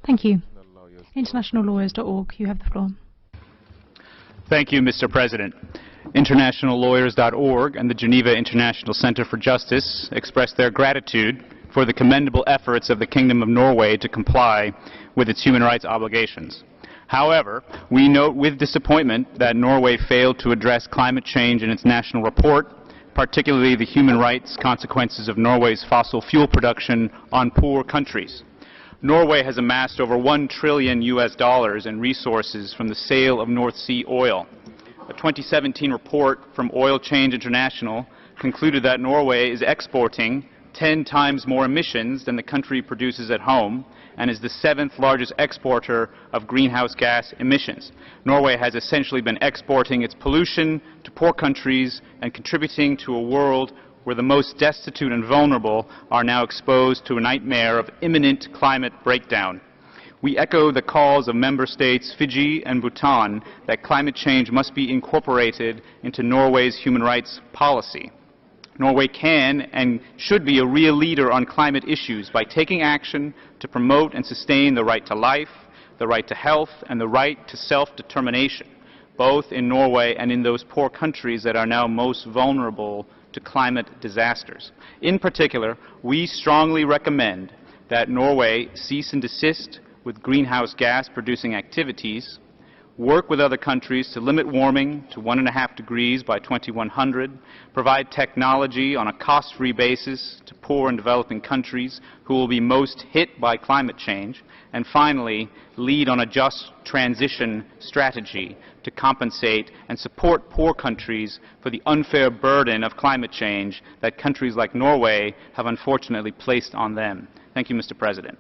Thank you. Internationallawyers.org, you have the floor. Thank you, Mr. President. Internationallawyers.org and the Geneva International Center for Justice express their gratitude for the commendable efforts of the Kingdom of Norway to comply with its human rights obligations. However, we note with disappointment that Norway failed to address climate change in its national report, particularly the human rights consequences of Norway's fossil fuel production on poor countries. Norway has amassed over $1 trillion in resources from the sale of North Sea oil. A 2017 report from Oil Change International concluded that Norway is exporting 10 times more emissions than the country produces at home and is the 7th largest exporter of greenhouse gas emissions. Norway has essentially been exporting its pollution to poor countries and contributing to a world where the most destitute and vulnerable are now exposed to a nightmare of imminent climate breakdown. We echo the calls of member states Fiji and Bhutan that climate change must be incorporated into Norway's human rights policy. Norway can and should be a real leader on climate issues by taking action to promote and sustain the right to life, the right to health, and the right to self-determination, both in Norway and in those poor countries that are now most vulnerable to climate disasters. In particular, we strongly recommend that Norway cease and desist with greenhouse gas producing activities, work with other countries to limit warming to 1.5 degrees by 2100, provide technology on a cost-free basis to poor and developing countries who will be most hit by climate change, and finally, lead on a just transition strategy to compensate and support poor countries for the unfair burden of climate change that countries like Norway have unfortunately placed on them. Thank you, Mr. President.